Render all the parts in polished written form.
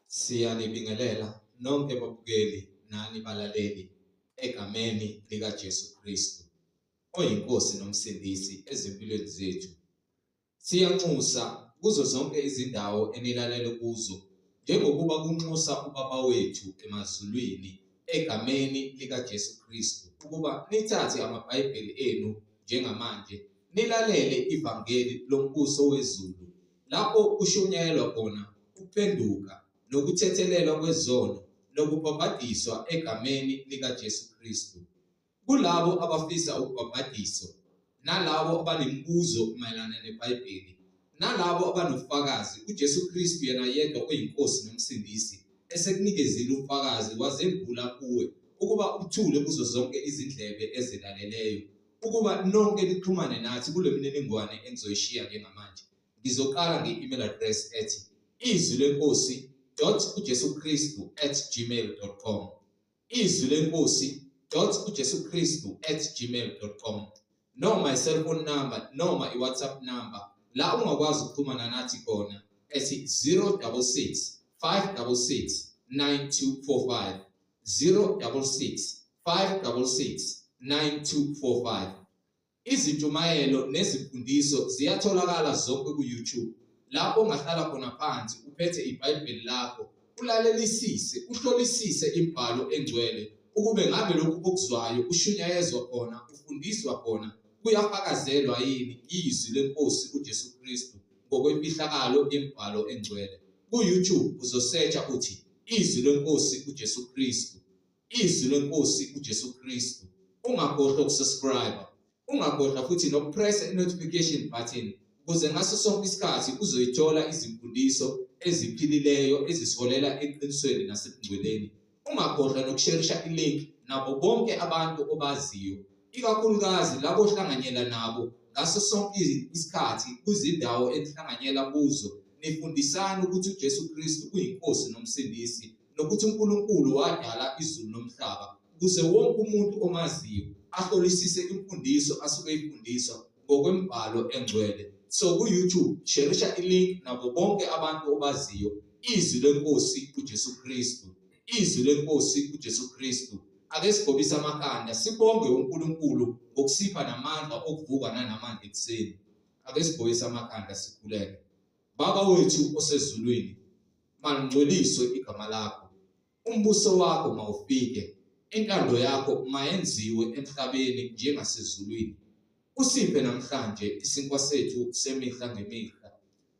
Siyanibingelela nonke babukeli nani balaleli egameni lika Jesu Kristu oyinkosi nomsindisi ezimpilweni zethu. Siyanxusa kuzo zonke izindawo enilalele kuzo njengokuba kunxusa ubaba wethu emazulwini egameni lika Jesu Kristu ukuba nithathe amabhayibheli enu njengamanje nilalele ivangeli lombuso wezulu lapho kushunyayelwa khona ukuphenduka nokuthethelelwa kwezono nokubhabhadiswa egameni lika Jesu Kristu. Kulabo abafisa ukubhabhadiswa, nalabo abanemibuzo mayelana neBhayibheli, nalabo abanofakazi uJesu Kristu yena yedwa oyinkosi nomsindisi esekunikezile ufakazi wazembula kuwe ukuba uthule kuzo zonke izindlebe ezilaleleyo ukuba nonke nixhumane nathi kule mininingwane engizoyishiya njengamanje. Ngizoqala nge-email address ethi izwilenkosi.ujesukristu@gmail.com izwilenkosi.ujesukristu@gmail.com noma i-cellphone number noma i-WhatsApp number la ungakwazi ukuxhumana nathi khona ethi 066 566 9245 066 566 9245. Izintshumayelo nezimfundiso ziyatholakala zonke ku-YouTube lapho ungahlala khona phansi uphethe iBhayibheli lakho ulalelisise uhlolisise imibhalo engcwele ukube ngabe lokhu okuzwayo ushunyayezwa khona ufundiswa khona kuyafakazelwa yini izwi lenkosi uJesu Kristu ngokwemfihlakalo yemibhalo engcwele. Ku-YouTube uzosearcha uthi izwi lenkosi uJesu Kristu, izwi lenkosi uJesu Kristu. Ungakhohlwa ukusubscribe, ungakhohlwa futhi nokupressa i-notification button ukuze ngaso sonke isikhathi uzoyithola izimfundiso eziphilileyo ezisiholela eqinisweni nasebungcweleni. Ungakhohlwa nokusharisha i-link nabo bonke abantu obaziyo, ikakhulukazi labo ohlanganyela nabo ngaso sonke isikhathi kuzindawo enihlanganyela kuzo nifundisana ukuthi uJesu Kristu uyinkosi nomsindisi nokuthi uNkulunkulu wadala izulu nomhlaba ukuze wonke umuntu omaziyo ahlolisise imfundiso asuke eyifundiswa ngokwembhalo engcwele. So ku-YouTube sharisha i-link nabo bonke abantu obaziyo izwi lenkosi uJesu Kristu, izwi lenkosi uJesu Kristu. Ake sigobise amakhanda sibonge uNkulunkulu ngokusipha namandla okuvuka nanamandla ekuseni. Ake sigobise amakhanda sikhuleke. Baba wethu osezulwini, malingcweliswe igama lakho, umbuso wakho mawufike, intando yakho mayenziwe emhlabeni njengasezulwini. Usiphe namhlanje isinkwa sethu semihla ngemihla.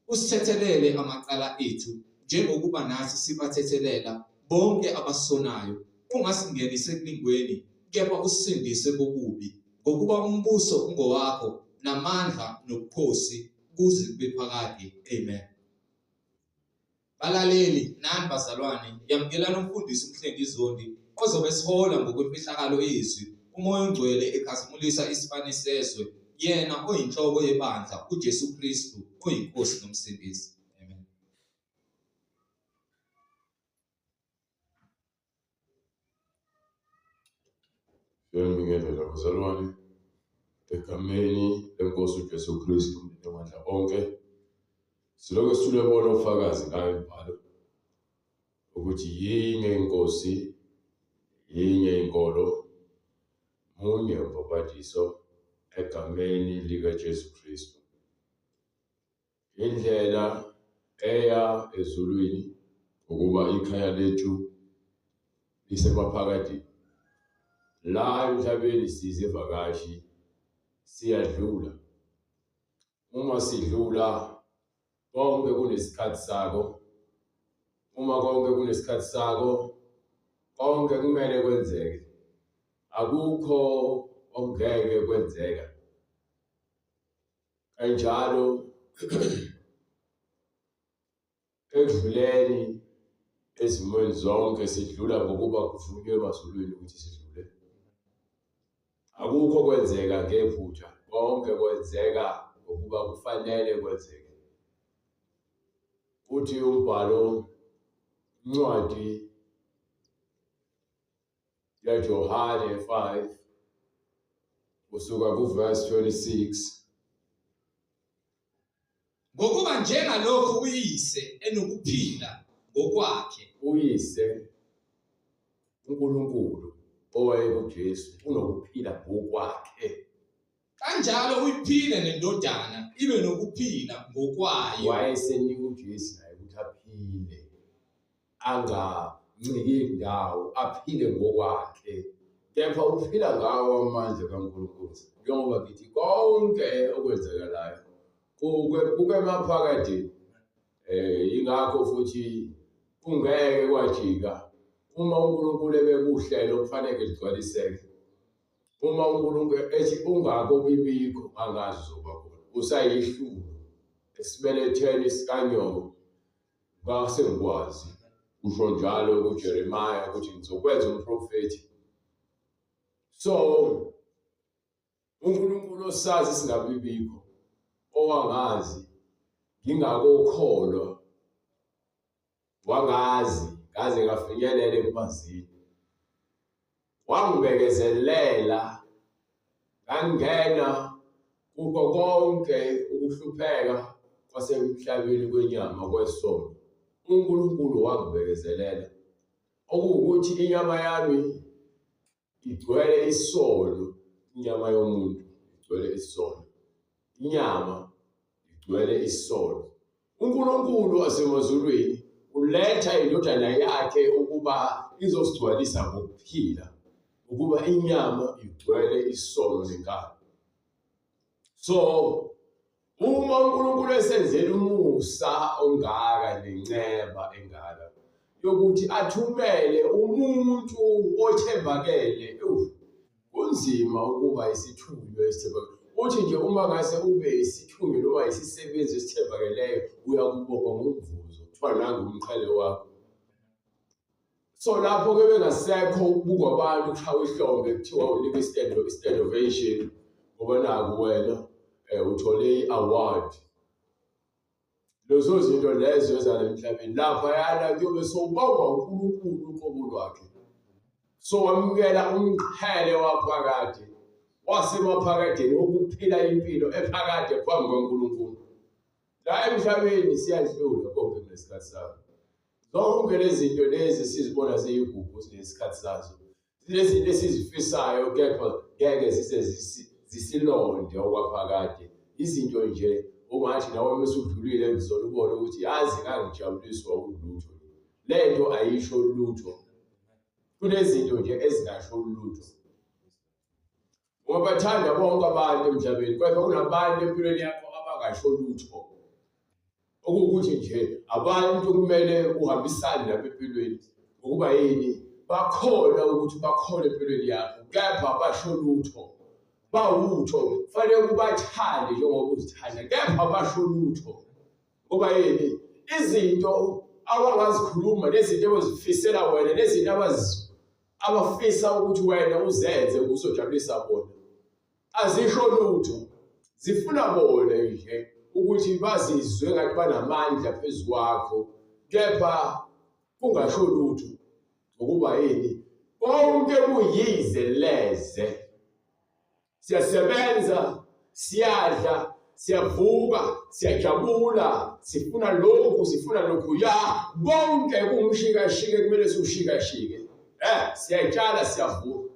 Usithethelele amacala ethu njengokuba nathi sibathethelela bonke abasonayo. Ungasingenise ekulingweni, kepha usindise kokubi, ngokuba umbuso ungowakho namandla nobukhosi kuze kube phakade. Amen. Balaleli nani bazalwane, yamukelana umfundisi uMhlengi Zondi ozobe sihola ngokwemfihlakalo yezwi. Umoya ongcwele ekhazimulisa isibani sezwe, yena oyinhloko yebandla uJesu Kristu oyinkosi nomsindisi. Amen. Siyabingelela bazalwane egameni lenkosi uJesu Kristu namandla onke. Silokhu sithulebona ufakazi ngayo imibhalo ukuthi yinye inkosi, yinye inkolo, munye ubhabhadiso egameni lika Jesu Kristu. Indlela eya ezulwini ukuba ikhaya lethu lisemaphakade. La emhlabeni sizivakashi siyadlula. Uma sidlula konke kunesikhathi sako. Uma konke kunesikhathi sako, konke kumele kwenzeke. Akukho ongeke kwenzeka. Kanjalo ekudluleni ezimweni zonke sidlula ngokuba kuvunywe emazulwini ukuthi sidlule. Akukho kwenzeka ngephutha, konke kwenzeka ngokuba kufanele kwenzeke. Uthi umbhalo incwadi yaJohane 5 kusuka kuverse 26. Ngokuba njengalokho uyise enokuphila ngokwakhe. Uyise uNkulunkulu owayekuJesu unokuphila ngokwakhe. Kanjalo uyiphile nendodana ibe nokuphila ngokwayo. Wayesenika uJesu naye ukuthi aphile, anganciki indawo, aphile ngokwakhe. Kepha uphila ngawo amandla kaNkulunkulu. Njengoba ngithi konke okwenzakalayo kukemaphakade. Ingakho futhi kungeke kwajika uma uNkulunkulu ebekuhlelo kufanele ligcwaliseke. Uma uNkulunkulu ethi ungako bibikho angazi uzoba khona. Usayihlulu esibelethweni sikanyoko ngasengikwazi. Usho njalo kuJeremiah ukuthi ngizokwenza umprofeti. So uNkulunkulu osazi singabibikho, owangazi ngingakokholwa, wangazi ngaze ngafinyelela ekubazini, wangibekezelela, ngangena kukho konke ukuhlupheka kwasemhlabeni kwenyama kwesono. uNkulunkulu wangibekezelela, okuwukuthi inyama yami igcwele isono, inyama yomuntu igcwele isono, inyama igcwele isono. uNkulunkulu wasemazulwini uletha indodana yakhe ukuba izosigcwalisa ngokuphila, ukuba inyama igcwele isono nenkani. So uma uNkulunkulu esenzele umusa ongaka nenceba engaka yokuthi athumele umuntu othembakele, kunzima ukuba isithunywa esithembakele. Uthi nje uma ngase ube isithunywa noma isisebenzi esithembakeleyo uyakubonga ngomvuzo, kuthiwa nangu umqhele wakho. So lapho-ke bengasekho ukubukwa abantu kushawa ihlombe kuthiwa unika i-stand ovation ngoba naku wena uthole i-award. Lezo zinto lezo ezala emhlabeni laphayana kuyobe sowubongwa uNkulunkulu uqobo lwakhe. So wamukela umqhele waphakade wasemaphakadeni wokuphila impilo ephakade phambi kaNkulunkulu. La emhlabeni siyadlula konke kunesikhathi sayo. Zonke lezi zinto lezi sizibona ziyigugu sinesikhathi sazo. Lezi esizifisayo kepha ngeke zisilonde okwaphakade. Izinto nje ungathi nawe mesudlulile ngizona ubone ukuthi yazi ngangijabuliswa ulutho. Lento ayisho lutho. Kunezinto nje ezingasho lutho. Ngoba bathanda bonke abantu emhlabeni, kepha kunabantu empilweni yakho abangasho lutho. Okuwukuthi nje abantu kumele uhambisane nabo empilweni. Ukuba yini? Bakhona ukuthi bakhona empilweni yakho, kepha basho lutho. Bawutho, kufanele ubathande njengoba uzithanda, kepha basho lutho. Ngoba yini? Izinto abangazikhuluma, nezinto abazifisela wena, nezinto abafisa ukuthi wena uzenze uzojabulisa bona, azisho lutho. Zifuna bona nje ukuthi bazizwe ngathi banamandla phezu kwakho, kepha kungasho lutho. Ngokuba yini? Konke kuyize leze. Siyasebenza, siyadla, siyavuka, siyajabula, sifuna lokhu, sifuna lokhuya, konke kumshikashike kumele siushikashike. Siyatshala, siyavuka,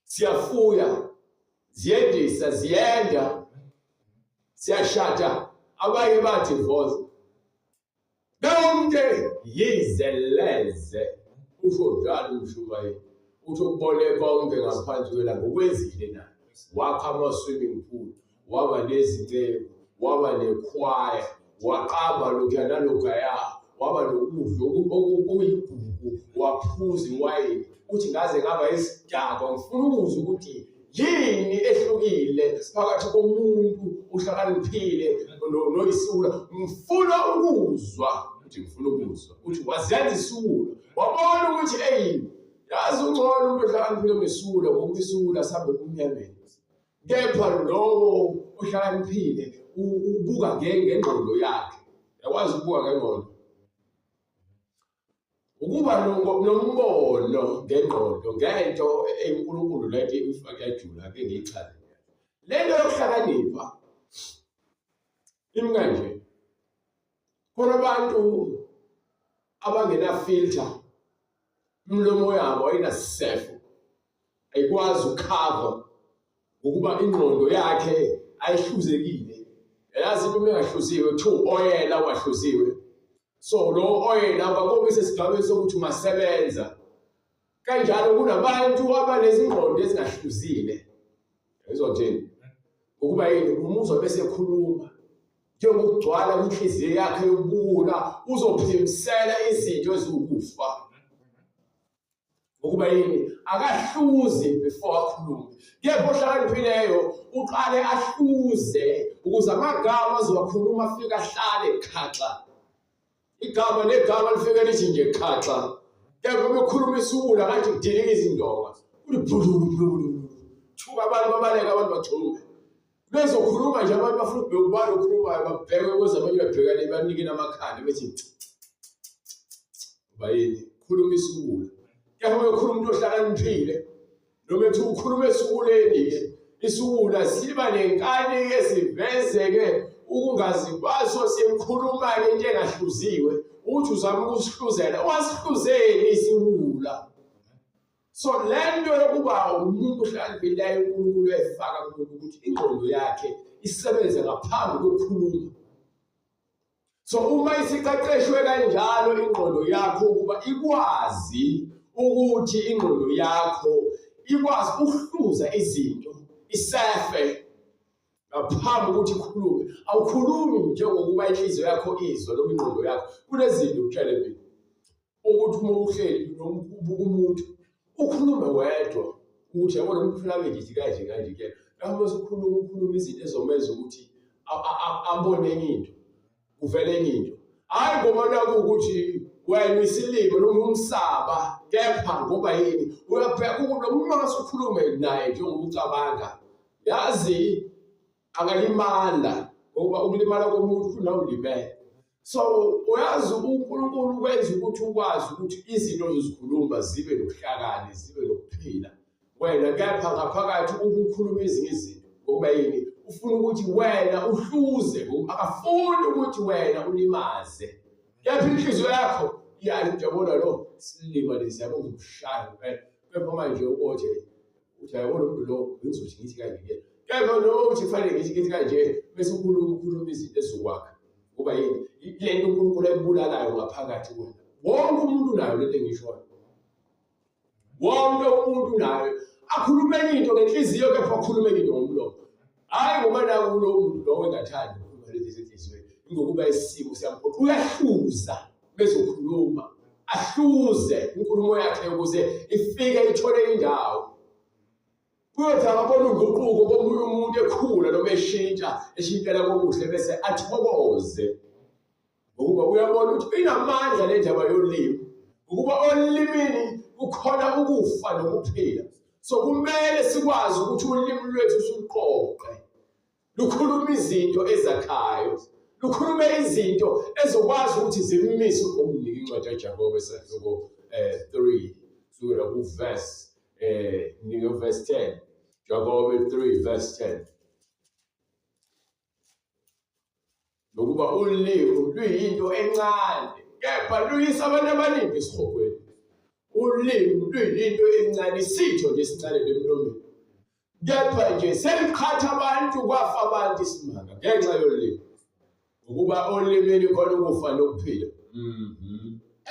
siyafuya, ziyendisa, ziyenda, siyashada, abanye badivorce. Konke yize leze. Usho njalo umshumayeli. Uthi ukubone konke ngaphansi kwelanga ukwenzile na? Wakha ama-swimming pool, waba nezinceku, waba nekhwaya, waqamba lokhuya nalokhaya, waba nokudla okuyigugu, waphuza iwayini. Uthi ngaze ngaba isidakwa, ngifuna ukuzwa ukuthi yini ehlukile phakathi komuntu uhlakaniphile noyisula. Ngifuna ukuzwa, uthi wazenza isula, wabona ukuthi yazi ungcono umuntu ohlakaniphile ngesula, ngoba isula sihambe kumnyameni. Kepha lowo ohlakaniphile ubuka ngengqondo yakhe. Yakwazi ukubuka ngengqondo. Ukuba nombono ngengqondo ngento enkulunkulu lento ifake yajula ake ngiyichaze. Lento yokuhlakanipha imkanje. Khona abantu abangena filter umlomo yabo ayinasifo ayikwazi ukukhava ukuba ingqondo yakhe ayihluzekile yazi into engahluziwe kuthiwa oyela wahluziwe so lo oyela abakomise esigabeni sokuthi umasebenza kanjalo kunabantu abanezingqondo ezingahluzile ezonjeni ukuba yini umuzwa bese ekhuluma njengokugcwala kwinhliziyo yakhe yokubula uzophimsela izinto eziwukufa ukuba yini akahluzi before akhulume kepha ohlakaniphileyo uqale ahluze ukuze amagama azowakhuluma afike ahlale khaxa igama negama lifike lithi nje khaxa kepha bekhuluma isula kanti kudilika izindonga ulibhululu thuka abantu babaleka abantu bathulume bezokhuluma nje abantu bafuna ukubheka ukukhulumayo babheke ukuze abanye babhekane banike namakhanda bethi bayini khuluma isula kepha bekhuluma umuntu ohlakaniphile noma ethi ukhuluma esukuleni isula siba nenkani ezivezeke ukungazi kwaso simkhuluma-ke into engahluziwe uthi uzama ukusihluzela wasihluzeli isiwula so lento yokuba umuntu ohlakaniphile uNkulunkulu uyayifaka kumuntu ukuthi ingqondo yakhe isebenze ngaphambi kokukhuluma so uma isiqeqeshwe kanjalo ingqondo yakho ukuba ikwazi ukuthi ingqondo yakho ikwazi ukuhluza izinto isefe ngaphambi ukuthi ikhulume awukhulumi njengokuba inhliziyo yakho izwa noma ingqondo yakho kunezinto utshele mina ukuthi uma uhleli nokubuka umuntu ukhulume wedwa ukuthi yabona umuntu ufuna ngithi kanje kanje ke lapho ukhuluma izinto ezomenza ukuthi abone enye into uvele enye into hayi ngoba naku ukuthi wena isilimo noma umsaba kepha ngoba yini uyabheka ukuthi noma ngasukhulume naye njengoba ucabanga yazi akalimala ngoba ukulimala komuntu ufuna ulimele so uyazi uNkulunkulu ukwenza ukuthi ukwazi ukuthi izinto ozikhuluma zibe nokuhlakani zibe nokuphila wena kepha ngaphakathi ukukhuluma ezinye izinto ngoba yini ufuna ukuthi wena uhluze akafuni ukuthi wena ulimaze kepha inhliziyo yakho iyayibona lo silima lesi yabo ngikushaya kepha manje uthi uyabona umuntu lo ngizothi ngithi kanje kepha lo uthi kufanele ngithi kanje bese ukhuluma izinto ezizokwakha kuba yini lento uNkulunkulu ayibulalayo ngaphakathi kwena wonke umuntu nayo lento engishoyo wonke umuntu nayo akhulume into ngenhliziyo kepha akhulume into ngomlomo hayi ngoba naku lo muntu lo engathandi ukukhuluma lezi zinhliziyo ngokuba isimo siyamqoqa uyahluza bezokhuluma ahluze inkulumo yakhe ukuze ifike ithole indawo kuyothi akabona unguquko komunye umuntu ekhula noma eshintshela kokuhle bese athokoze ukuba uyabona ukuthi inamandla le ndaba yolimi ukuba olimini kukhona ukufa nokuphila so kumele sikwazi ukuthi ulimi lwethu siluqoqe lukhuluma izinto ezakhayo lukhulume izinto ezokwazi ukuthi zimise umniki incwadi kaJakobe esahluko 3 kusukela kuverse verse 10 Jakobe 3 verse 10 lokuba ulimi luyinto encane kepha luyisa abantu abaningi esihogweni ulimi luyinto encane isitho nje esincane emlomeni kepha nje seliqhatha abantu kwafa abantu isimanga ngenxa yolimi ukuba olimini khona ukufa nokuphila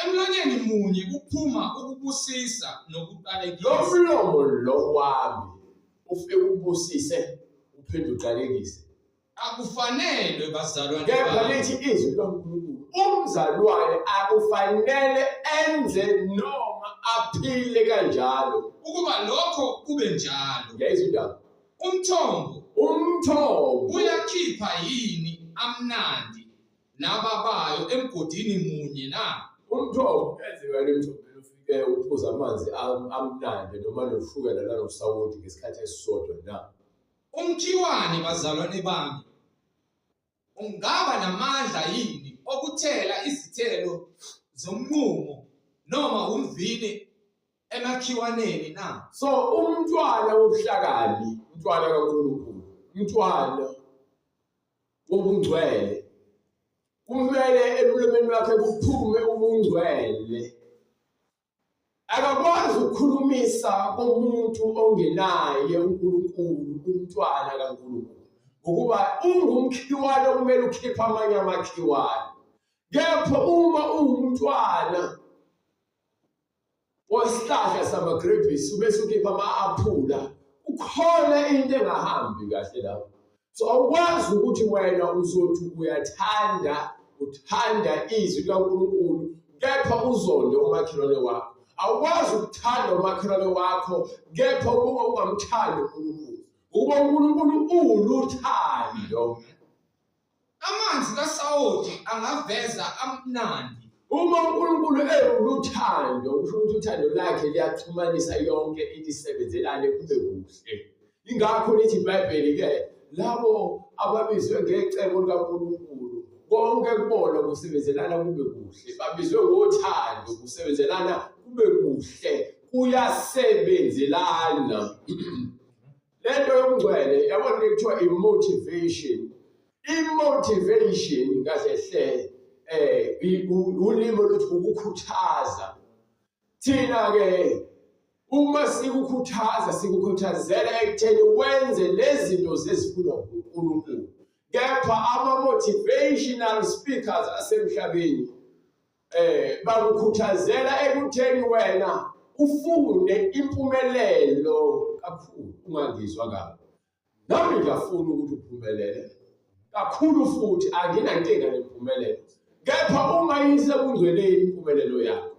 emlonyeni munye kuphuma ukubusisa nokuqalekisa lo mlomo lo wami ufike ubusise uphinde uqalekise akufanele bazalwane kepha lithi izwi loNkulunkulu umzalwane akufanele enze noma aphile kanjalo ukuba lokho kube njalo ngezwe indaba umthombo uyakhipha yini amnandi nababayo emgodini munye na umthombo enziwa lemthombo ufike uphuza amanzi amnandi noma noshukela nanosawoti ngesikhathi esisodwa na umkhiwane bazalwane bami ungaba namandla yini okuthela izithelo zomnqumo noma umvini emakhiwaneni na so umntwana wobuhlakani umntwana kaNkulunkulu umntwana wobungcwele kumele emlomeni wakhe kuphume ubungcwele. Akakwazi ukukhulumisa komuntu ongenaye uNkulunkulu, umntwana kaNkulunkulu. Ngokuba ungumkhiwane kumele ukhiphe amanye amakhiwane. Kepha uma ungumntwana wesihlahla samagrebhisi ubese ukhipha ama-aphula, ukhona into engahambi kahle lapho. So awukwazi ukuthi wena uzothi uthanda izwi likaNkulunkulu kepha uzonde umakhelwane wakho. Awukwazi ukuthanda umakhelwane wakho kepha ukuba ungamthandi uNkulunkulu. Ukuba uNkulunkulu uluthando. Amanzi kaSawuli angaveza amnandi. Uma uNkulunkulu uluthando, kusho ukuthi uthando lakhe liyaxhumanisa yonke ilisebenzelane kube kuhle. Ingakho lithi iBhayibheli ke labo ababizwe ngecebo likaNkulunkulu konke kubona kusebenzelana kube kuhle. Babizwe ngothando kusebenzelana kube kuhle, kuyasebenzelana. Lento yomngcwele yabona kuthiwa imotivation. Imotivation kahle hle ulimo luthi ukukhuthaza. Thina ke uma sikukhuthazela ekutheni wenze lezi zinto zezifunwa nguNkulunkulu. Kepha ama-motivational speakers asemhlabeni bakukhuthazela ekutheni wena ufune impumelelo kakhulu. Ungangizwa kabi. Nami ngiyafuna ukuthi uphumelele kakhulu futhi anginankinga nempumelelo. Kepha ungayise ebungcweleni impumelelo yakho.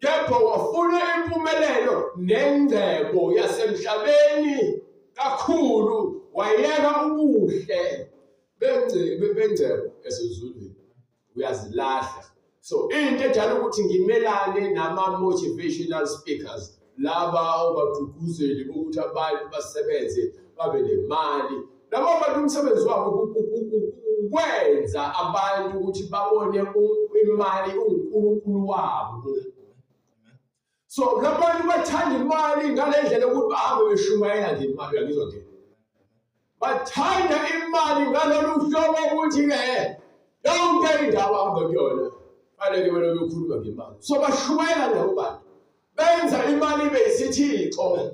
Kepha wafuna impumelelo nengcebo yasemhlabeni kakhulu, wayeka ubuhle bengcebo esezulwini, uyazilahla. So into enjalo ukuthi ngimelane nama-motivational speakers, laba obagqugquzeli bokuthi abantu basebenze babe nemali. Labo bantu umsebenzi wabo ukwenza abantu ukuthi babone imali uNkulunkulu wabo. So labantu bathanda imali ngalendlela ukuthi bahambe beshumayela ngemali. Uyangizwa nje? Bathanda imali ngalolu hlobo ukuthi ke yonke indawo ahamba kuyona fanele wena uyokhuluma ngemali. So bashumayela labo bantu benza imali ibe yisithixo.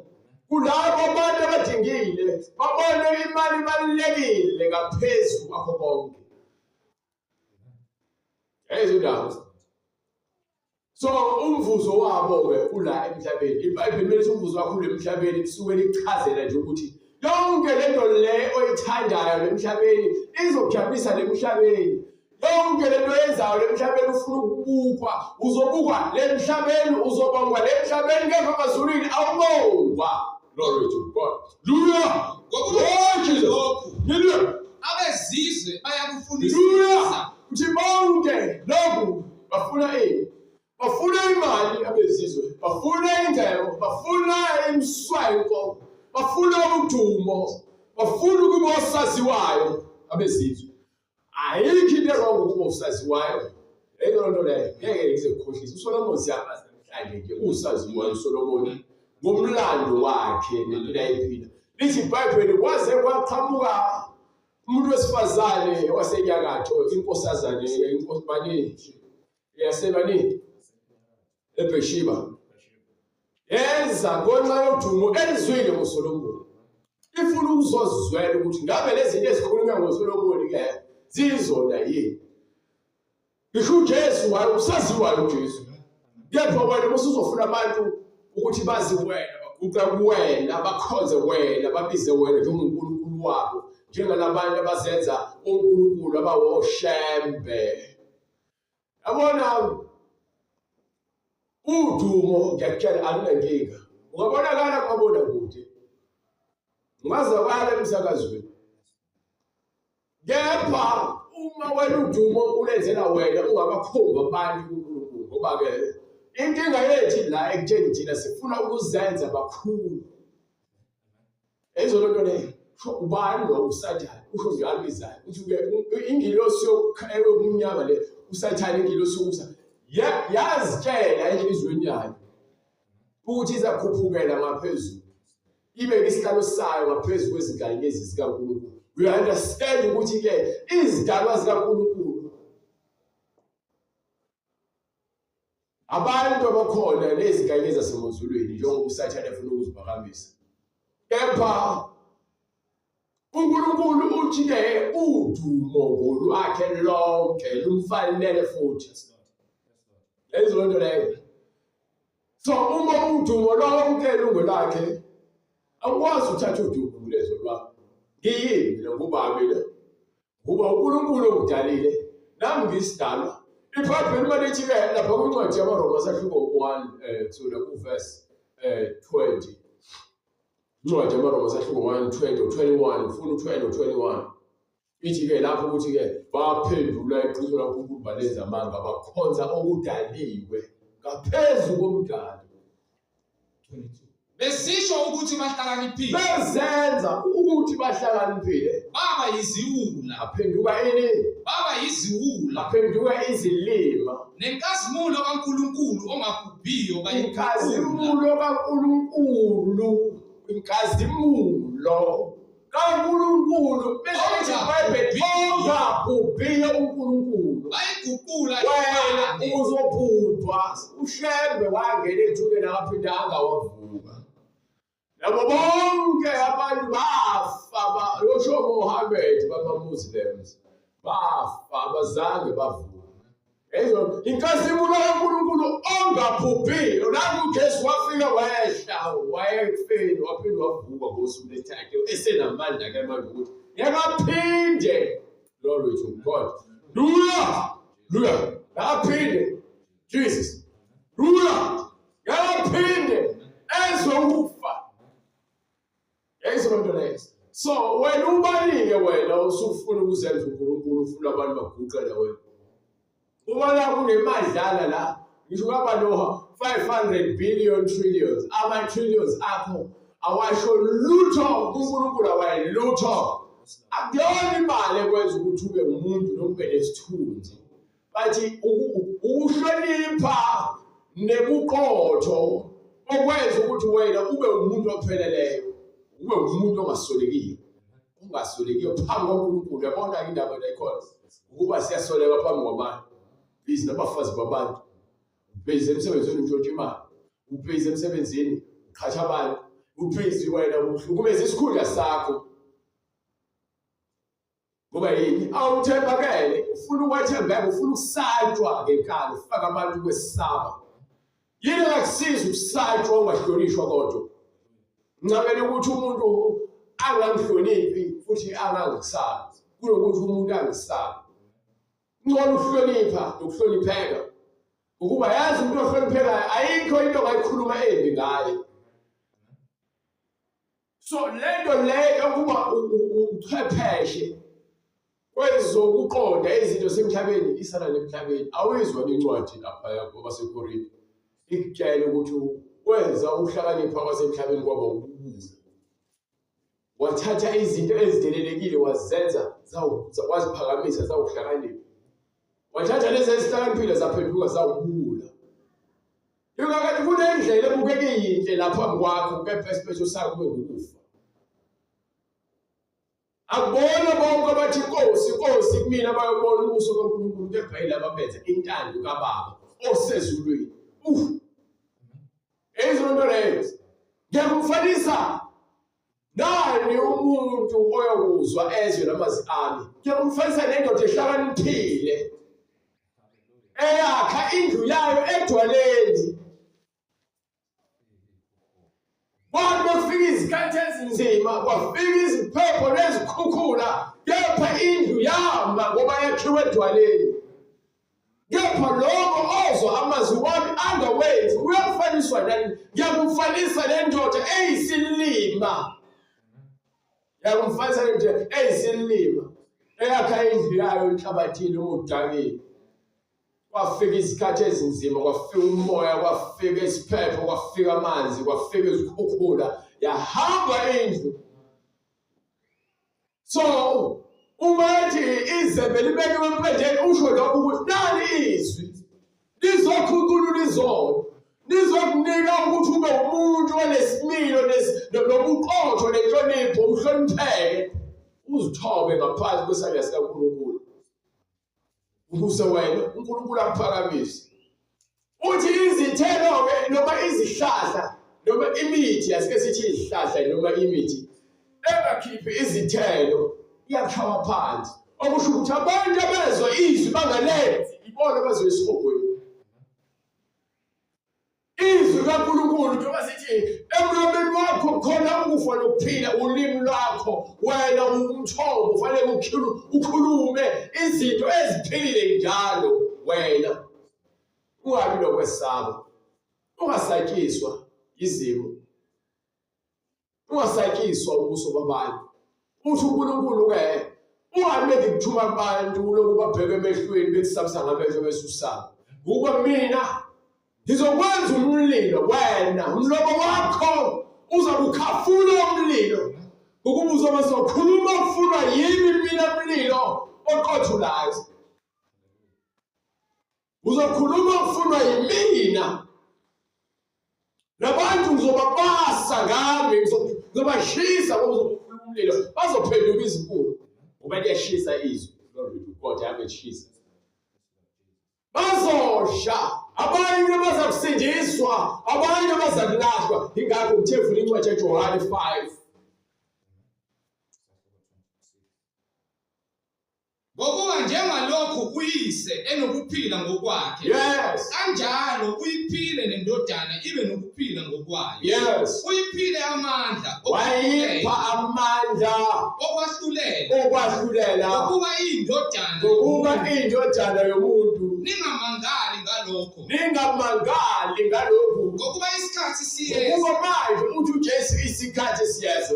Kulabo bantu abadingile babone imali ibalulekile ngaphezulu kwakho konke. Ezindawo. So umvuzo wabo ke ula emhlabeni. iBhayibheli lithi umvuzo wakho ule emhlabeni kusuke lichazela nje ukuthi yonke lento le oyithandayo emhlabeni izokujabulisa emhlabeni. Yonke lento yenzayo emhlabeni ufuna ukubukwa, uzobukwa emhlabeni, uzobongwa emhlabeni, kepha emazulwini awubongwa. Glory to God. Hallelujah. Lokhu abezizwe bayakufundisa ukuthi bonke lokhu bafuna ini? Bafuna imali abezizwe, bafuna ingcebo, bafuna imswenko, bafuna udumo, bafuna ukuba osaziwayo abezizwe. Ayikho into wrong ukuba usaziwayo. Leyo nto leyo ngeke ngizekukhohlisa. uSolomon siyabazi namhlanje nje usaziwayo uSolomon ngomlando wakhe nempilo ayiphila. Lithi iBhayibheli kwaze kwaqhamuka umuntu wesifazane wasenyakatho, inkosazane inkosibani yasebani eBheshiba. Yenza ngonxa yodumo elizwile ngoSolomon. Ifuna ukuzozwela ukuthi ngabe lezi zinto ezikhulunywa ngoSolomon ke zizona yini. Ngisho uJesu usaziwayo uJesu. Kepha wena usuzofuna abantu ukuthi bazi wena, baguqa kuwena, bakhonze wena, babize wena njengoNkulunkulu wabo, njengalabantu abazenza uNkulunkulu abawoshembe. Yabona udumo ngiyakutshela alunenkinga. Ungabonakala kwabona kude. Ungazakala emsakazweni. Kepha uma wena udumo ulenzela wena ungabakhomba abantu uNkulunkulu, ngoba ke inkinga yethu la ekutsheni thina sifuna ukuzenza bakhulu. Ezolonto leyo ubani lo uSathane usho nje alibizayo uthi ke ingilosi yokunyama le uSathane ingilosi yokusa yazitshela enhlizweni yayo ukuthi izakhuphukela ngaphezulu ibe isihlalo sayo ngaphezulu kwezingane lezi zikaNkulunkulu. We understand ukuthi ke izidalwa zikaNkulunkulu abantu abakhona nezingane zasemozulwini njengoba uSathane efuna ukuziphakamisa. Kepha uNkulunkulu uthi-ke udumo ngolwakhe lonke lumfanele futhi. Lezo nto leyo. So uma udumo lonke lungolwakhe, awukwazi uthatha udumo kulezo lwakho. Ngiyini mina ngoba mina ngoba uNkulunkulu ongidalile nami ngiyisidalwa. IBhayibheli malithi-ke lapha kwincwadi yamaRoma sahluko 1 kusukela kuverse 20. Incwadi yamaRoma sahluko 1:20-21 ufuna u-20-21. Ithi-ke lapho ukuthi-ke baphendula iqiniso laNkulunkulu balenza amanga bakhonza okudaliwe ngaphezu komdali. 22. Besisho ukuthi bahlakaniphile. Bezenza ukuthi bahlakaniphile. Baba yiziwula. Aphenduka ini? Baba yiziwula. Aphenduka izilima. Nenkazimulo kaNkulunkulu ongabhubhiyo Inkazimulo kaNkulunkulu. Inkazimulo kaNkulunkulu. Bese iBhayibheli ongabhubhiyo uNkulunkulu. bayiguqula Wena uzobhubha. uShembe wangena ethuneni akaphinda angawavuka. Labo bonke abantu bafa yosho Muhammad bama-Muslims bafa abazange bavuka. Ezo inkazimulo kaNkulunkulu ongabhubhiyo. Nangu uJesu wafika wehla wayekufeni waphinde wavuka ngosuku lwesithathu esenamandla-ke manje ukuthi yakaphinde. Glory to God. Hallelujah. Yakaphinde Jesus. Hallelujah. Yakaphinde ezokufa. So wena ubalike wena usufuna ukuzenza uNkulunkulu ufuna abantu baguqele wena. Ubona kunemadlana la ngisho kwaba no 500 billion trillions ama-trillions akho awasho lutho kuNkulunkulu awayilutho. Akuyona imali ekwenza ukuthi ube umuntu noma ube nesithunzi. Bathi ukuhlonipha nebuqotho okwenza ukuthi wena ube umuntu opheleleyo. Ube umuntu ongasolekiyo. Ungasolekiyo phambi kaNkulunkulu. Yabona indaba lekhona ukuba siyasoleka phambi kwabantu. Bizi nabafazi babantu. Ubhizi emsebenzini utshontsha imali. Ubhizi emsebenzini uqhatsha abantu. Ubhizi wena uhlukumeza isikhundla sakho. Ngoba yini? Awuthembakele. Ufuna ukwathembeka, ufuna ukusatshwa ngenkani, ufaka abantu kwesaba. Yini akusiza ukusatshwa ungahlonishwa kodwa. Ngicabele ukuthi umuntu angangihloniphi futhi angangisabi kunokuthi umuntu angisabi. Ngcono ukuhlonipha nokuhlonipheka. Ukuba yazi umuntu ohloniphekayo ayikho into ongayikhuluma embi ngaye. So lento leyo ukuba uchwepheshe kwezokuqonda izinto semhlabeni isana nemhlabeni awizwa incwadi lapha ngoba seKorinte ikutshela ukuthi wenza ukuhlakanipha kwasemhlabeni kwaba ukubuza. Wathatha izinto ezidelelekile wazenza waziphakamisa zawuhlakanipha. Wathatha lezi ezihlakaniphile zaphenduka zawubula. Yingakho kunendlela ebukeka iyinhle lapha kwakho kepha isiphetho sakho kube ukufa. Akubona bonke abathi Nkosi kumina bayobona ubuso kaNkulunkulu kepha yilabo abenza intando kaBaba osezulwini. Ezinto lezo ngiyakufanisa nani umuntu oyokuzwa ezwe namazwi ami. Ngiyakufanisa nendoda ehlakaniphile eyakha indlu yayo edwaleni. Kwafika izikhathi ezinzima, kwafika iziphepho nezikhukhula, kepha indlu yama ngoba yakhiwe edwaleni. Kepha lokho ozwa amazwi wami angawenzi uyakufaniswa nani? Ngiyakufanisa nendoda eyisilima. Ngiyakufanisa nendoda eyisilima eyakha indlu yayo enhlabathini umudakeni. Kwafika izikhathi ezinzima, kwafika umoya, kwafika isiphepho, kwafika amanzi, kwafika izikhukhula, yahamba indlu. So umathi izembe libekiwe empendeni usho lokho ukuthi nali izwi lizokhukhulula izolo, lizokunika ukuthi ube umuntu onesimilo nobuqotho nenhlonipho, uhlonipheke, uzithobe ngaphansi kwesandla sikaNkulunkulu. Ukuze wena uNkulunkulu akuphakamise. Uthi noma izihlahla noma imithi asike sithi izihlahla noma imithi engakhiphi izithelo iyakhawa phansi okusho ukuthi abantu abezwa izwi bangalenzi ibona abezwa isihogweni izwi kaNkulunkulu njengoba sithi emlomeni wakho khona ukufa nokuphila ulimi lwakho wena umthombo ufanele ukhulume izinto eziphilile njalo wena ungabi nokwesaba ungasatshiswa izimo ungasatshiswa ubuso babantu uthi uNkulunkulu ke ungamele ukuthuma abantu lokuba bheke emehlweni bekusabisa ngamehlo besusaba ukuba mina ngizokwenza umlilo wena umlomo wakho uzakukhafula umlilo ukuba uzobe sokhuluma ufunwa yimi mina umlilo oqothulayo uzokhuluma ufunwa yimina nabantu ngizobabasa ngami ngizobashisa ngokuzokhuluma umlilo bazophenduka izinkuni ngoba liyashisa izwi kodwa yabeshisa bazosha abanye bazakusindiswa abanye bazakulahlwa ingakho uthefula incwadi kaJohane 5 ngokuba njengalokhu uyise enokuphila ngokwakhe yes kanjalo uyiphile nendodana ibe nokuphila ngokwayo yes uyiphile amandla wayipha amandla okwahlulela ukuba indodana yomuntu ningamangali ngalokhu ngokuba isikhathi siyeza ukuba manje uthi uJesu isikhathi siyeza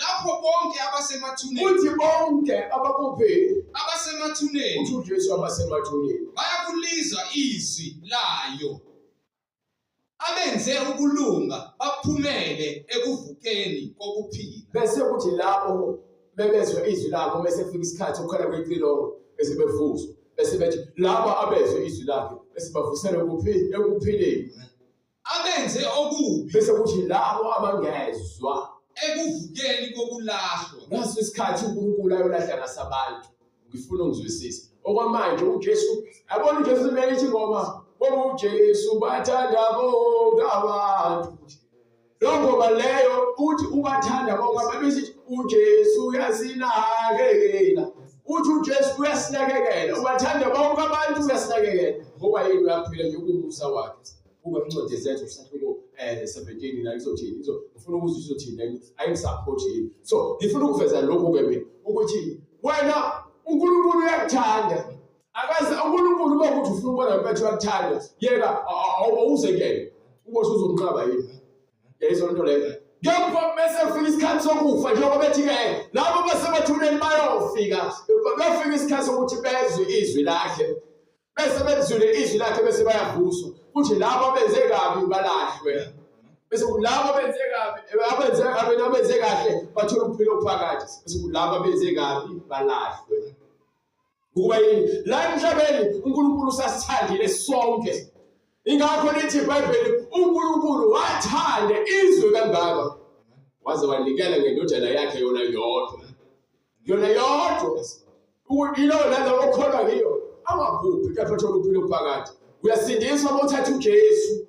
lapho bonke abasemathuneni uthi bonke abakuphi abasemathuneni uthi uJesu abasemathuneni bayakulizwa izwi layo abenze ukulunga baphumele ekuvukeni kokuphila bese kuthi lapho bebezwe izwi labo bese fika isikhathi ukukhala kwecilongo bese bevuswa bese bethi laba abezwe izwi lakhe bese bavusela ekuphileni abenze okubi bese kuthi labo abangezwa ekuvukeni kokulahlwa ngaso isikhathi uNkulunkulu ayolahla ngasabantu ngifuna ukuzwisisa okwamanje uJesu yabona uJesu kumele ithi ngoma ngoba uJesu bathanda bonke abantu lo ngoba leyo uthi ubathanda bonke abantu bese uJesu uyasinakekela uthi uJesu uyasinakekela ubathanda bonke abantu uyasinakekela ngoba yini uyaphila nje ukumusa wakhe kuba incwadi zethu sathelo 17 la izothini ufuna ukuzwisisa uthini ayisupport yini so ngifuna ukuveza lokho ke mina ukuthi wena uNkulunkulu uyakuthanda akaze uNkulunkulu uma ukuthi ufuna ukubona impethu yakuthanda yeka awuzekele ubosho uzomnqaba yini yayizonto leyo ngapha bese fika isikhathi sokufa njengoba bethi ke labo basemathuneni bayofika bafika isikhathi sokuthi bezwe izwi lakhe bese bezwe izwi lakhe bese bayavuswa kuthi labo abenze kabi balahlwe bese kulabo abenze kahle bathola ukuphila okuphakathi bese kulabo abenze kabi balahlwe ukuba yini la emhlabeni uNkulunkulu usasithandile sonke ingakho lithi iBhayibheli uNkulunkulu wathanda izwe kangaka waze wanikela ngendodana yakhe yona yodwa ukuthi ilo lalo okholwa kiyo angabhubhi kepha thola ukuphila okuphakathi uyasindiswa uma uthatha uJesu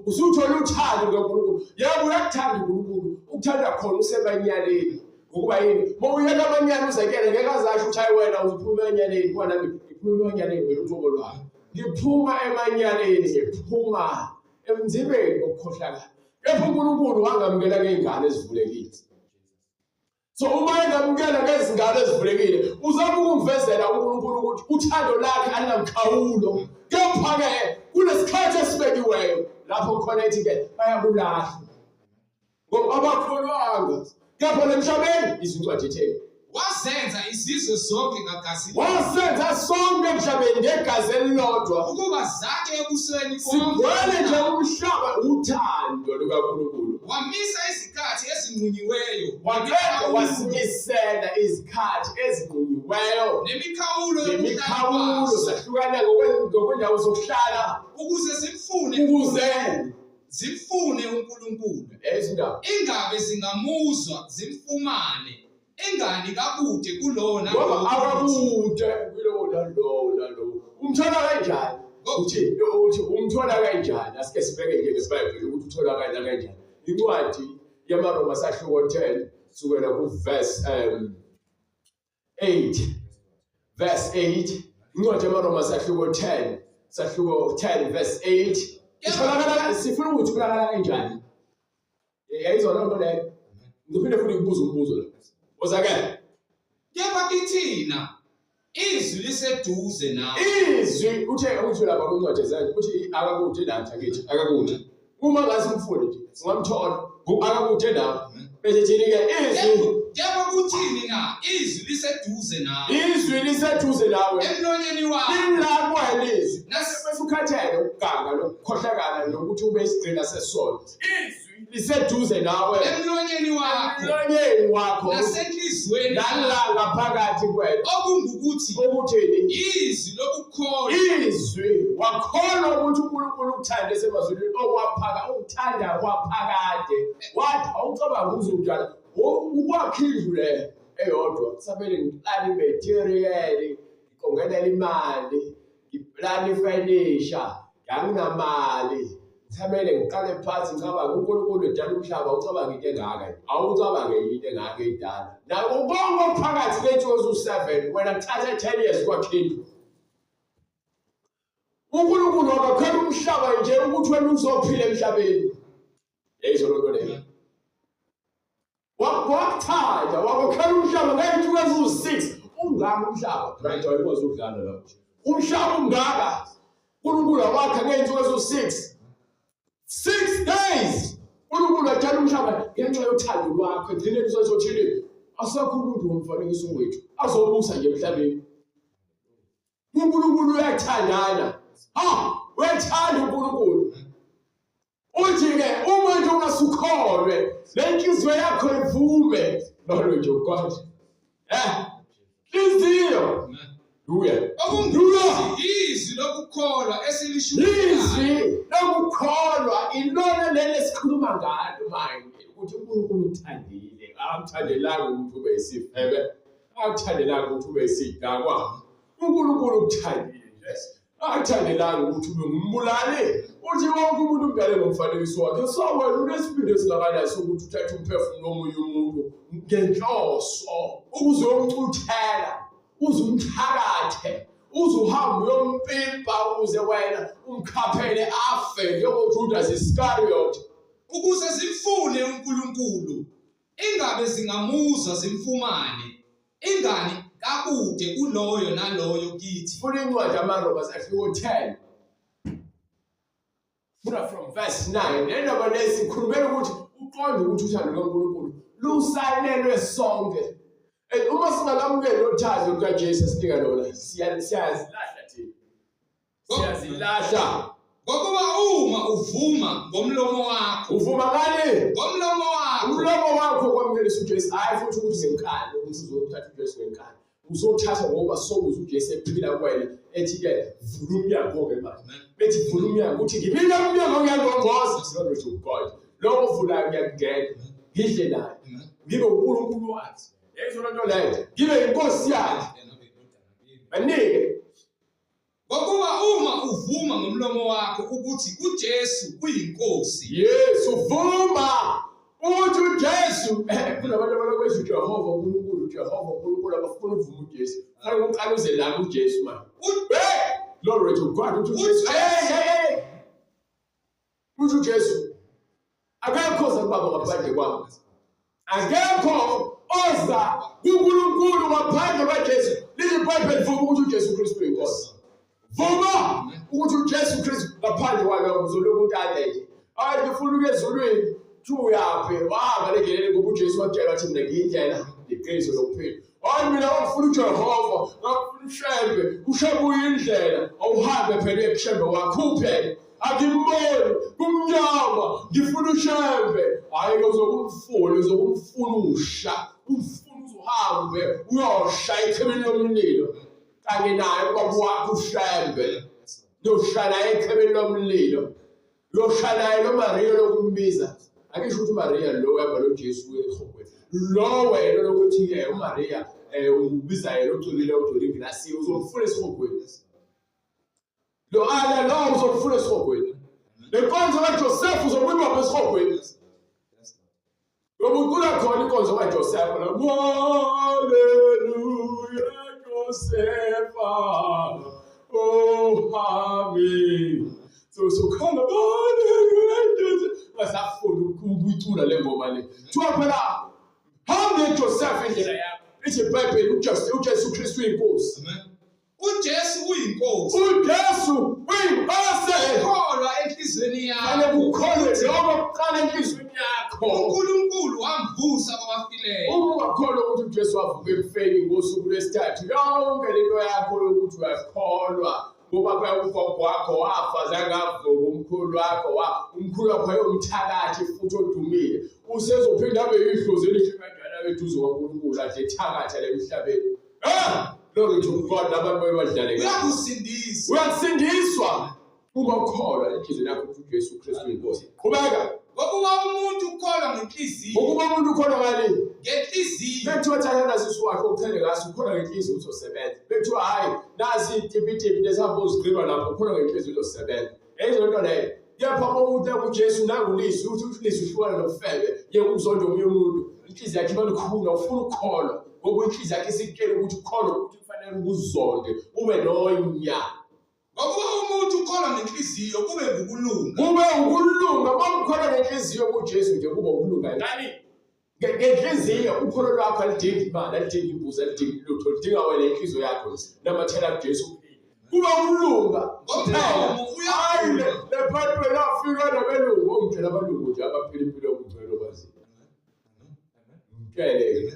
usuthola uthando kaNkulunkulu yebo uyakuthanda uNkulunkulu ukuthanda khona usebanyaleni ukuba yini uma uyeka abanyana uzekele ngeke azasho ukuthi hayi wena uziphuma enyaleni kwana ngiphuma enyaleni wena uthoko lwami ngiphuma emanyaleni ngiphuma emzibeni okukhohlakala kepha uNkulunkulu wangamukela ngezingane ezivulekile so uma engamukela ngezingane ezivulekile uzabe ukumvezela uNkulunkulu ukuthi uthando lakhe alinamkhawulo kepha ke kunesikhathi esibekiweyo lapho khona ethi ke bayakulahla ngoba abakholwanga kepha lemhlabeni izincwadi etheni wazenza izizwe zonke ngagazi wasenza sonke emhlabeni ngegazi elilodwa ukuba zakhe ebusweni sigcwele nje umhlaba uthando lukaNkulunkulu wamisa izikhathi ezinqunyiweyo waqeda wasimisela izikhathi ezinqunyiweyo nemikhawulo zahlukana ngokwendawo zokuhlala ukuze zimfune uNkulunkulu ezindaba ingabe zingamuzwa zimfumane engani kakude kulona ngoba akakude kulona lo umthola kanjani uthi umthola kanjani kanjani? Asike sibheke nje ngeBhayibheli ukuthi utholakala kanjani. Incwadi yamaRoma sahluko 10 sukela kuverse 8. Verse 8. Incwadi yamaRoma sahluko 10 verse 8. Utholakala sifuna ukuthi utholakala kanjani? Yayizona nto leyo. Ngiphinde futhi ngibuza umbuzo la. Uzake? Kepha kithina izwi liseduze nawe. Izwi uthe ukuthi lapha kwincwadi zakhe uthi akakude lapha kithi akakude. Uma ngathi umfundi nje ungamthola akakude lapha. Bese thini ke izwi kepha kuthini na izwi liseduze nawe. Izwi liseduze nawe. Emlonyeni wakho. Lilapho elizwi. Bese ukhathele ukuganga lokukhohlakala nokuthi ube isigcina sesono. Izwi liseduze nawe. Emlonyeni wakho. Emlonyeni wakho. Nasenhlizweni nalanga phakathi kwethu. Okungukuthi okuthini? izwi lokukholwa. Izwi wakholwa ukuthi uNkulunkulu ukuthanda esemazulwini okwaphaka ukuthanda kwaphakade. Wathi awucabanga uzodala ukwakha indlu le eyodwa kusabele ngiplani material ngiqongelela imali ngiplani furniture nganginamali Thamele ngiqale phansi ngicabanga uNkulunkulu edala umhlaba ucabanga into engaka awucabange into engaka edala nako konke okuphakathi kwethu 7 wena kuthatha 10 years kwakhindwa uNkulunkulu akakhela umhlaba nje ukuthi wena uzophila emhlabeni yeyizona nto leyo wakuthanda wakhela umhlaba ngey'nsuku 6 ungaka umhlaba right awukwazi ukudlala lapho umhlaba ungaka uNkulunkulu wakha ngey'nsuku 6 6 days uNkulunkulu athatha umhlaba ngenxa yothando lwakhe egcineni usezothini asekho umuntu womfanekiso wethu azobusa nje emhlabeni uNkulunkulu uyathandana wethanda uNkulunkulu uthi-ke uma nje ungasukholwe lenhliziyo yakho ivume lolo nje ukwadi inhliziyo Hallelujah. Okungukuthi izwi lokukholwa esilishukumayo. Izwi lokukholwa ilona leli esikhuluma ngalo manje ukuthi uNkulunkulu ukuthandile akamthandelanga ukuthi ube isifebe akuthandelanga ukuthi ube isidakwa uNkulunkulu ukuthandile akuthandelanga ukuthi ube ngumbulali uthi wonke umuntu umdale ngomfanekiso wakhe so wena unesiphindo esingakanayo sokuthi uthathe umphefumulo womunye umuntu ngenhloso ukuze uyomcuthela uzumthakathe uzuhamba uyompimpa ukuze wena umkhaphele afe njengoJudas Iscariot ukuze zimfune uNkulunkulu ingabe zingamuzwa zimfumane ingani kakude kuloyo naloyo kithi. Funa incwadi yamaRoma sahluko 10 funa from verse 9 nendaba lesikhulumela ukuthi uqonde ukuthi uthando lwaNkulunkulu lusalelwe sonke. Uma singalamukeli uthando lukaJesu sinika lona siyazilahla thina siyazilahla ngokuba uma uvuma ngomlomo wakho uvuma ngani ngomlomo wakho umlomo wakho kwamukelisa uJesu hayi futhi ukuthi ngenkani ukuthi uzothatha uJesu ngenkani uzothatha ngoba sokuze uJesu ephila kuwena ethi-ke vula umnyango-ke manje bethi vula umnyango uthi ngibila umnyango ngiyangomboza silolo nje uGod lokho vulayo ngiyakungena ngidle naye ngibe uNkulunkulu wakhe yeyizona nto leyo ngibe inkosi yakhe banike ngokuba uma uvuma ngomlomo wakho ukuthi uJesu uyinkosi Yesu vuma uthi uJesu kunabantu abakwezu Jehova uNkulunkulu abafuna ukuvuma uJesu fanele uqaluze la uJesu manje glory to God uthi uJesu uthi uJesu akekho zababa ngaphandle kwami akekho oza kuNkulunkulu ngaphandle kwaJesu lithi iBhayibheli vuma ukuthi uJesu Kristu uyinkosi vuma ukuthi uJesu Kristu ngaphandle kwakhe uzoloku untande nje ayi ngifuna ukuya ezulwini uyaphi wahamba lengelele ngoba uJesu watshela wathi mina ngiyindlela iqiniso lokuphila hayi mina ngifuna uJehova ngifuna ushembe ushembe uyindlela awuhambe phela ekushembe wakho uphela akimboni kumnyama ngifuna ushembe hayi uzokumfuna usha umfuna uzohambe uyosha ekhebeni lomlilo kanye naye ubaba wakho ushembe uyoshaya ekhebeni lomlilo uyoshaya noMariya lokumbiza akisho ukuthi uMariya lo yaba noJesu ehogweni lo wena lokuthi-ke uMariya ubiza yena ogcolile uzomfuna esihogweni lo uzomfuna esihogweni Lenkonzo kaJoseph uzobuyibamba esihogweni. Ngoba khona inkonzo kaJoseph la hallelujah Joseph oh amen so khona basafuna ukuyicula le ngoma le kuthiwa phela hambe Joseph indlela yakho ithi iBhayibheli uJesu Kristu uyinkosi. Amen. uJesu uyinkosi. uJesu uyinkosi. Ukholwa enhlizweni yakho. Ane ukholwe noma uqala enhlizweni yakho. uNkulunkulu wamvusa kwabafileyo. Uma ungakholwa ukuthi uJesu wavuka ebufeni ngosuku lwesithathu yonke lento yakho yokuthi uyakholwa ngoba ugogo wakho wafa zangavuka umkhulu wakho ayomthakathi futhi odumile usezophinda abe yidlozi elihle kanjani eduze kwaNkulunkulu athi ethakatha emhlabeni. Glory to God. Abantu bayadlale. Uyakusindiswa uma ukholwa enhlizweni yakho ukuthi uJesu Kristu uyinkosi. Qhubeka. Ngokuba umuntu ukholwa ngenhliziyo. Ngokuba umuntu ukholwa ngani? Ngenhliziyo. Bethiwa thayana sisi wakho uthele ngaso ukholwa ngenhliziyo uzosebenza. Bethiwa hayi nasi itipitipi lesabo uzigqiba lapho ukholwa ngenhliziyo uzosebenza. Eyizo into leyo. Kepha umuntu uJesu nangulisi ukuthi ulisi uhlukana nofebe yeke uzonda omunye umuntu. Inhliziyo yakhe ibalukhulu ufuna ukukholwa. Ngoba inhliziyo yakhe isikutshela ukuthi ukholwa ukuthi kufanele ukuzonde ube nonya. Ngokuba umuntu ukholwa ngenhliziyo kube ukulunga. Kube ukulunga bakukholwa ngenhliziyo kuJesu nje kuba ukulunga. Ngani? Ngenhliziyo ukholo lwakho alidingi imali, alidingi imbuzi, alidingi lutho, lidinga wena inhliziyo yakho namathela kuJesu kuphela. Kuba ukulunga. Ngomlomo uyaqula. LePhayibheli lafika nabelungu ongitshela abalungu nje abaphila impilo yobungcwele bazi. Ngitshele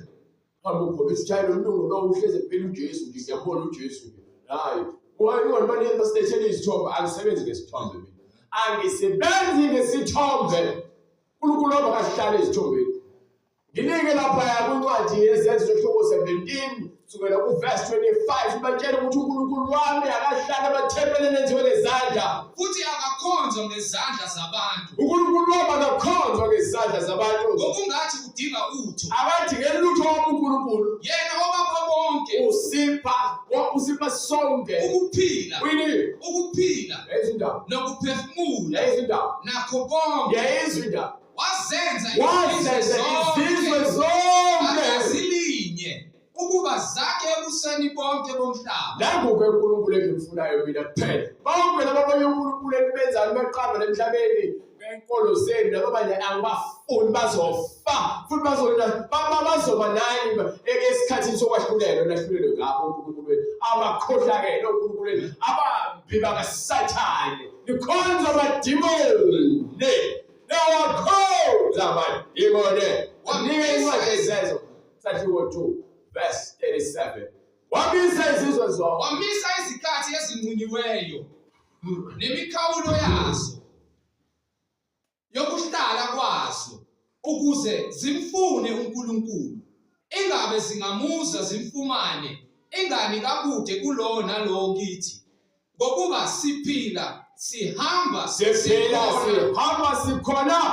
hamba ukhobe isitshayelo umlungu lo uhleze phela uJesu nje ngiyabona uJesu. Hayi Wani basithethele izithombe angisebenzi ngesithombe mina. Angisebenzi ngesithombe. uNkulunkulu obakahlala ezithombeni. Nginike lapha kwincwadi yeZenzo zohlobo 17 kusukela kuverse 25 batshela ukuthi uNkulunkulu wami akahlala abathempelini enziwe ngezandla futhi akakhonzwa ngezandla zabantu. uNkulunkulu wami akakhonzwa ngezandla zabantu. Ngokungathi udinga utho. Akadingeli lutho uNkulunkulu. Yena obapha bonke. Usipha sonke. Ukuphila. Ukuphila. Yayizindaba. Nokuphefumula. Yayizindaba. Nakho bonke. Yayizindaba. Wazenza izizwe zonke zilinye ukuba zakhe ebusweni bonke bomhlaba. Nangoku uNkulunkulu engimfunayo mina kuphela. Bonke laba abanye uNkulunkulu enibenzani beqamba emhlabeni ngenkolo zenu nabanye angibafuni bazofa futhi bazoba nani esikhathini sokwahlulelwa nahlulelwe ngabo uNkulunkulu abakhohlakele uNkulunkulu abambi bakaSathane nikhonza amadimoni amadimoni wanike incwadi yeZenzo 2 verse 37 wamisa izizwe zonke wamisa izikhathi ezinqunyiweyo nemikhawulo yazo yokuhlala kwazo ukuze zimfune uNkulunkulu ingabe zingamuza zimfumane ingani kakude kulowo nalowo kithi ngokuba siphila sihamba sikhona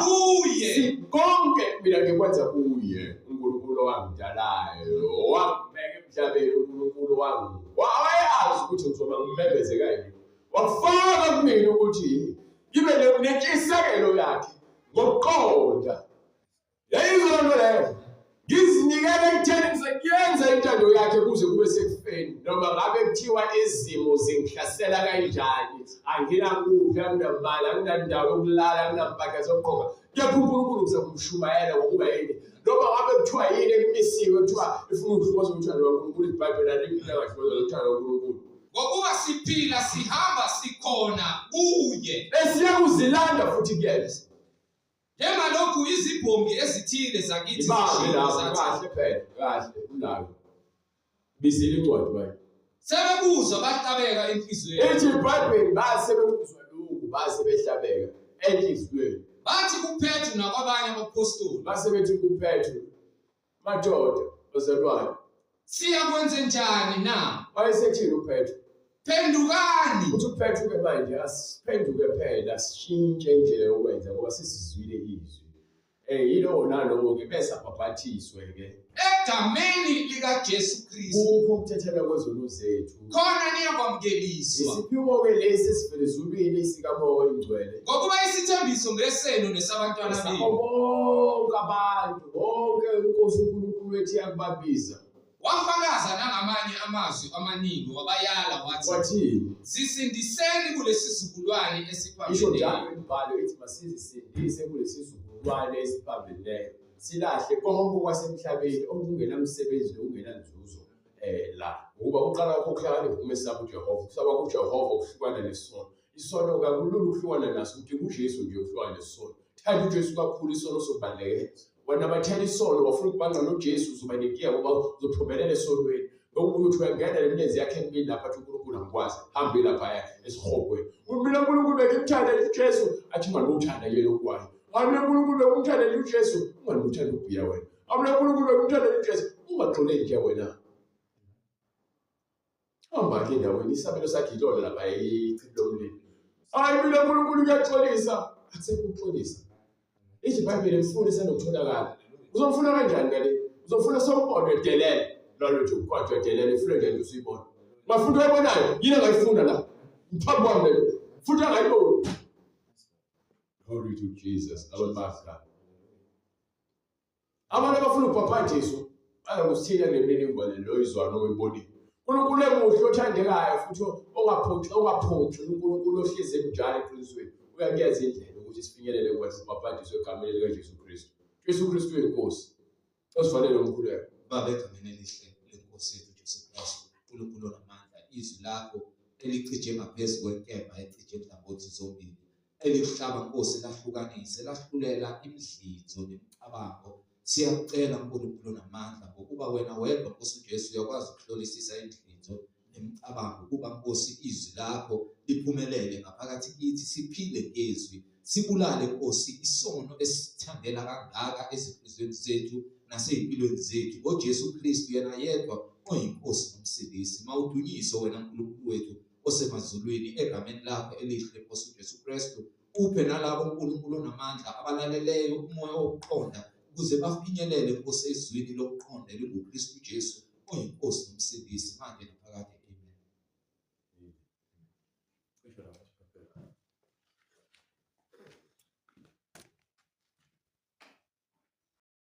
kuye sikonke mina ngikwenza kuye uNkulunkulu wangidalayo wangibeka emhlabeni uNkulunkulu wangi wayazi ukuthi ngizoba ngimembeze kanje wafaka kumina ukuthi ngibe nentshisekelo yakhe ngokuqonda yayizona leyo ngizinikele ekutheni ngiyenza intando yakhe kuze kube sekufeni noma ngabe kuthiwa izimo zingihlasela kanjani anginakuphi anginamali anginandawo yokulala anginambhaka zokugqoka kepha uNkulunkulu uzakumshumayela ngokuba yini noma ngabe kuthiwa yini ekumisiwe kuthiwa ifuna ukuhluza umthando kaNkulunkulu iBhayibheli aliphila kahle umthando kaNkulunkulu ngokuba siphila sihamba sikhona kuye esiyakuzilanda futhi kuyenza njengalokhu izibhongi ezithile zakithi kahle phela kahle unayo bizile incwadi bayi sebekuzwa bahlabeka enhlizweni ethi iBhayibheli basebekuzwa lokhu basebehlabeka enhlizweni bathi kuPetru nakwabanye abapostoli basebethi kuPetru madoda ozalwane siyakwenze njani na wayesethini uPetru phendukani uthi uPetru ke manje asiphenduke phela sishintshe indlela yokwenza ngoba sesizwile izwi Yilowo nalowo-ke bese abhabhathiswe-ke egameni likaJesu Kristu. kukho ukuthethelwa kwezono zethu. Khona niyakwamukeliswa. Isiphiwo-ke lesi esivela ezulwini sikaMoya Oyingcwele. Ngokuba isithembiso ngesenu nesabantwana Sabo benu. bonke abantu, bonke uNkosi uNkulunkulu wethu yakubabiza. Wafakaza nangamanye amazwi amaningi wabayala wathi, Wathini? sisindiseni kulesi sizukulwane Isho esiphambene. njalo imibhalo ithi masizisindise kulesi sizukulwane esiphambeleyo. Silahle konke okwasemhlabeni okungenamsebenzi nokungenanzuzo la. Ngoba uqala ukuhlakanipha umesaba uJehova. Kusaba kuJehova ukuhlukana nesono. Isono kakulula ukuhlukana naso, udinga uJesu nje ukuhlukana nesono. Thanda uJesu kakhulu, isono sokubaluleke. Wena bathela isono wafuna ukubhanqa noJesu uzoba nenkinga ngoba uzophumelela esonweni. Ngokubuye uthi uyangena nemilenze yakhe emibili lapha athi uNkulunkulu angikwazi. Hambe lapha esihogweni. Mina uNkulunkulu ngimthanda uJesu athi ungaluthanda yena okwayo. Mina uNkulunkulu ngimthanda uJesu ungaluthanda ubhiya wena. Mina uNkulunkulu ngimthanda uJesu ungaxoleki nje wena. Hamba-ke endaweni isabelo sakhe yilona lapha ichilo lomlilo. Hayi mina uNkulunkulu uyaxolisa. Akusekho ukuxolisa. Ithi iBhayibheli mfundisa nokutholakala. Uzomfuna kanjani ngale? Uzofuna sombone edelele. Lolo nje ukwathu edelele ufuna nje usuyibona. Mafunda uyabonayo, yini engayifunda la? Mphambi kwami le. Futhi angayiboni. Glory to Jesus. Abafaka. Abantu abafuna ubhabhathiso bayakusithina ngemininingwane lo izwana oyibonile. uNkulunkulu emuhle othandekayo futhi ongaphoxi uNkulunkulu ohlezi njalo eqinisweni. Uyakuyeza indlela ukuthi sifinyelele kwethi ubhabhatiso egameni likaJesu Kristu. Jesu Kristu uyinkosi. Osifanele umkhuleko. Baba, egameni elihle lenkosi yethu Jesu Kristu, uNkulunkulu onamandla, izwi lakho elicije ngaphezu kwenkemba ecije emhlangothi zombili, elihlaba Nkosi lahlukanise lahlulela imidlizo nemicabango. Siyakucela uNkulunkulu onamandla ngokuba wena wedwa Nkosi uJesu uyakwazi ukuhlolisisa imidlizo nemicabango, ukuba Nkosi izwi lakho liphumelele ngaphakathi kithi, siphile ngezwi, sibulale Nkosi isono esithandela kangaka ezinhlizweni zethu nasezimpilweni zethu. ngoJesu Kristu yena yedwa oyinkosi nomsindisi. Mawudunyiswe wena Nkulunkulu wethu osemazulwini, egameni lakho elihle Nkosi uJesu Kristu. Uphe nalabo uNkulunkulu onamandla abalaleleyo umoya wokuqonda ukuze bafinyelele Nkosi ezwini lokuqonda elinguKristu Jesu oyinkosi nomsindisi manje naphakade.